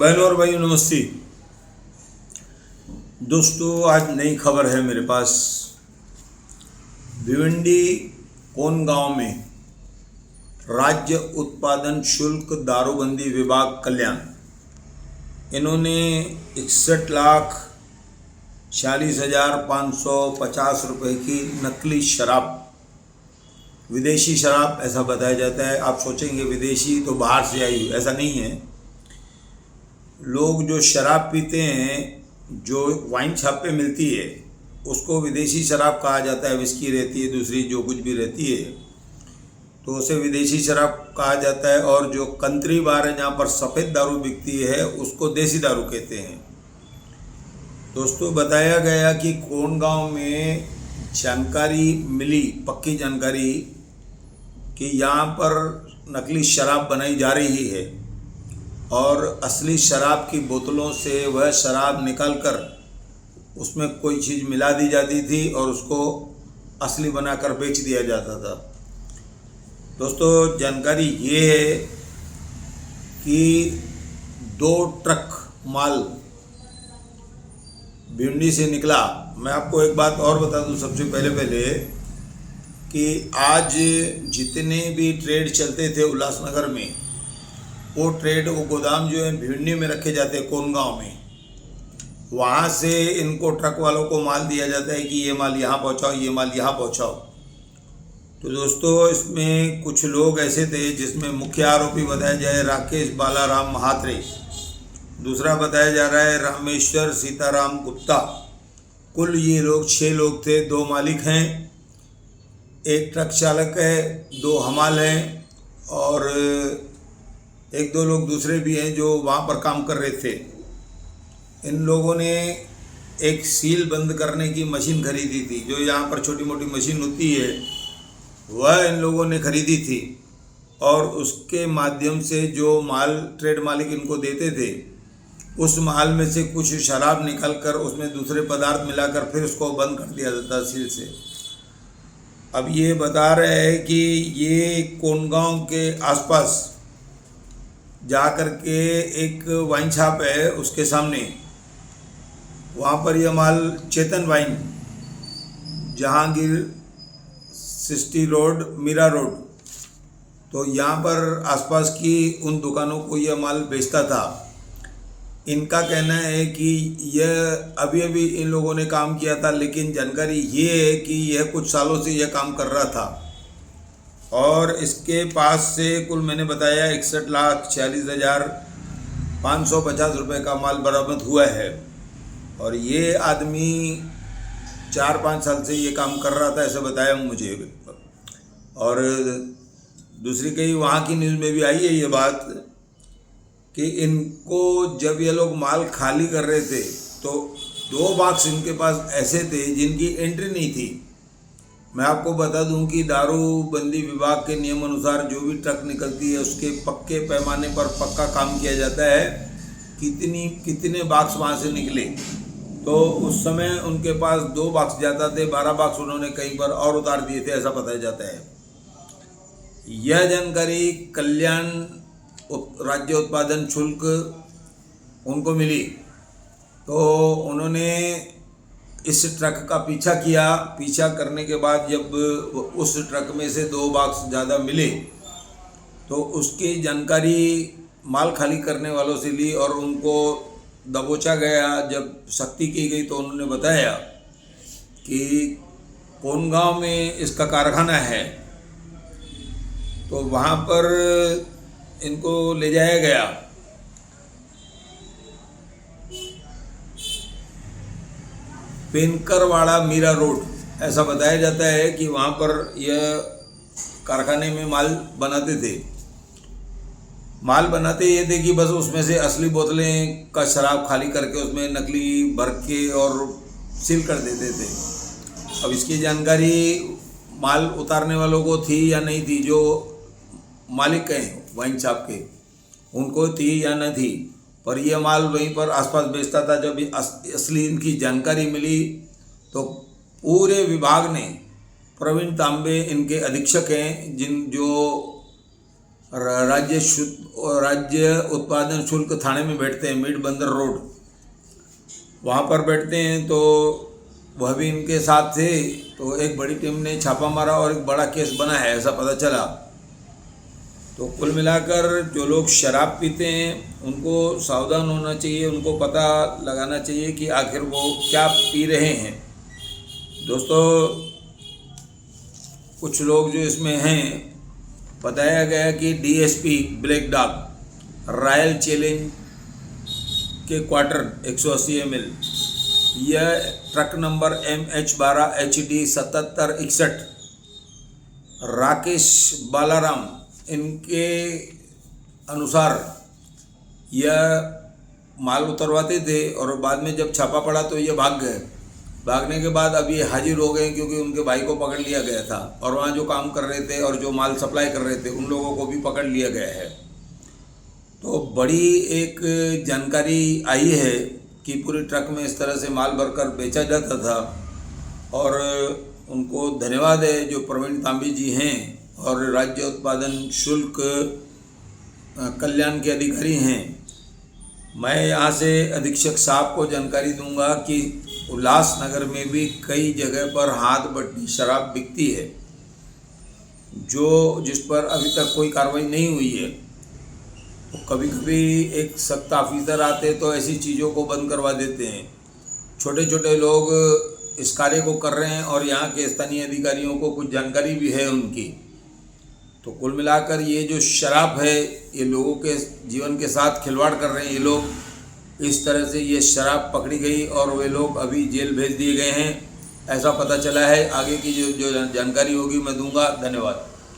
बहनों और भाइयों नमस्ते। दोस्तों आज नई खबर है मेरे पास। भिवंडी कोन गांव में राज्य उत्पादन शुल्क दारूबंदी विभाग कल्याण इन्होंने 61,46,550 रुपये की नकली शराब, विदेशी शराब ऐसा बताया जाता है। आप सोचेंगे विदेशी तो बाहर से आई, ऐसा नहीं है। लोग जो शराब पीते हैं, जो वाइन शॉप पे मिलती है, उसको विदेशी शराब कहा जाता है। विस्की रहती है, दूसरी जो कुछ भी रहती है तो उसे विदेशी शराब कहा जाता है। और जो कंट्री बार है जहाँ पर सफ़ेद दारू बिकती है उसको देसी दारू कहते हैं। दोस्तों बताया गया कि कोन गांव में जानकारी मिली, पक्की जानकारी, कि यहाँ पर नकली शराब बनाई जा रही है और असली शराब की बोतलों से वह शराब निकालकर उसमें कोई चीज़ मिला दी जाती थी और उसको असली बनाकर बेच दिया जाता था। दोस्तों जानकारी ये है कि 2 ट्रक माल भिवंडी से निकला। मैं आपको एक बात और बता दूं सबसे पहले कि आज जितने भी ट्रेड चलते थे उल्लासनगर में, वो ट्रेड, वो गोदाम जो है भिवंडी में रखे जाते हैं कोन गांव में, वहाँ से इनको ट्रक वालों को माल दिया जाता है कि ये माल यहाँ पहुँचाओ, ये माल यहाँ पहुँचाओ। तो दोस्तों इसमें कुछ लोग ऐसे थे जिसमें मुख्य आरोपी बताया जाए राकेश बालाराम महात्रे, दूसरा बताया जा रहा है रामेश्वर सीताराम गुप्ता। कुल ये लोग 6 लोग थे। 2 मालिक हैं, 1 ट्रक चालक है, 2 हमाल हैं और 1-2 लोग दूसरे भी हैं जो वहाँ पर काम कर रहे थे। इन लोगों ने एक सील बंद करने की मशीन खरीदी थी। जो यहाँ पर छोटी मोटी मशीन होती है वह इन लोगों ने खरीदी थी और उसके माध्यम से जो माल ट्रेड मालिक इनको देते थे, उस माल में से कुछ शराब निकालकर उसमें दूसरे पदार्थ मिलाकर फिर उसको बंद कर दिया जाता सील से। अब ये बता रहे हैं कि ये कोनगांव के आसपास जा कर के एक वाइन शॉप है, उसके सामने वहाँ पर यह माल Chetan wine, Jahangir 60 road, Mira road, तो यहाँ पर आसपास की उन दुकानों को यह माल बेचता था। इनका कहना है कि यह अभी इन लोगों ने काम किया था, लेकिन जानकारी ये है कि यह कुछ सालों से यह काम कर रहा था और इसके पास से कुल मैंने बताया 61,46,550 रुपये का माल बरामद हुआ है। और ये आदमी 4-5 साल से ये काम कर रहा था, ऐसा बताया मुझे। और दूसरी कई वहाँ की न्यूज़ में भी आई है ये बात कि इनको जब ये लोग माल खाली कर रहे थे तो 2 बॉक्स इनके पास ऐसे थे जिनकी एंट्री नहीं थी। मैं आपको बता दूं कि दारूबंदी विभाग के नियम अनुसार जो भी ट्रक निकलती है उसके पक्के पैमाने पर पक्का काम किया जाता है। कितने बॉक्स वहाँ से निकले, तो उस समय उनके पास 2 बॉक्स जाता थे, 12 बॉक्स उन्होंने कहीं पर और उतार दिए थे, ऐसा बताया जाता है। यह जानकारी कल्याण राज्य उत्पादन शुल्क उनको मिली, तो उन्होंने इस ट्रक का पीछा किया। पीछा करने के बाद जब उस ट्रक में से 2 बॉक्स ज़्यादा मिले तो उसकी जानकारी माल खाली करने वालों से ली और उनको दबोचा गया। जब सख्ती की गई तो उन्होंने बताया कि कोन गांव में इसका कारखाना है, तो वहाँ पर इनको ले जाया गया। पेनकरवाड़ा मीरा रोड, ऐसा बताया जाता है कि वहाँ पर यह कारखाने में माल बनाते थे। माल बनाते ये थे कि बस उसमें से असली बोतलें का शराब खाली करके उसमें नकली भर के और सील कर देते थे। अब इसकी जानकारी माल उतारने वालों को थी या नहीं थी, जो मालिक हैं वाइन शॉप के, उनको थी या न थी, पर यह माल वहीं पर आसपास बेचता था। जब असली इनकी जानकारी मिली तो पूरे विभाग ने, प्रवीण तांबे इनके अधीक्षक हैं, जो राज्य उत्पादन शुल्क थाने में बैठते हैं, मीट बंदर रोड, वहाँ पर बैठते हैं। तो वह भी इनके साथ थे। तो एक बड़ी टीम ने छापा मारा और एक बड़ा केस बना है, ऐसा पता चला। तो कुल मिलाकर जो लोग शराब पीते हैं उनको सावधान होना चाहिए, उनको पता लगाना चाहिए कि आखिर वो क्या पी रहे हैं। दोस्तों, कुछ लोग जो इसमें हैं, बताया गया कि DSP black dog royal challenge के क्वार्टर 180 ml, यह truck number MH12HD 7761 Rakesh Balaram, इनके अनुसार यह माल उतरवाते थे और बाद में जब छापा पड़ा तो ये भाग गए। भागने के बाद अब ये हाजिर हो गए क्योंकि उनके भाई को पकड़ लिया गया था और वहाँ जो काम कर रहे थे और जो माल सप्लाई कर रहे थे उन लोगों को भी पकड़ लिया गया है। तो बड़ी एक जानकारी आई है कि पूरे ट्रक में इस तरह से माल भरकर बेचा जाता था। और उनको धन्यवाद है जो प्रवीण तांबी जी हैं और राज्य उत्पादन शुल्क कल्याण के अधिकारी हैं। मैं यहाँ से अधीक्षक साहब को जानकारी दूंगा कि उल्लासनगर में भी कई जगह पर हाथ भट्टी शराब बिकती है, जिस पर अभी तक कोई कार्रवाई नहीं हुई है। तो कभी कभी एक सख्त ऑफिसर आते तो ऐसी चीज़ों को बंद करवा देते हैं। छोटे छोटे लोग इस कार्य को कर रहे हैं और यहाँ के स्थानीय अधिकारियों को कुछ जानकारी भी है उनकी। तो कुल मिलाकर ये जो शराब है, ये लोगों के जीवन के साथ खिलवाड़ कर रहे हैं। ये लोग इस तरह से ये शराब पकड़ी गई और वे लोग अभी जेल भेज दिए गए हैं, ऐसा पता चला है। आगे की जो जानकारी होगी मैं दूंगा। धन्यवाद।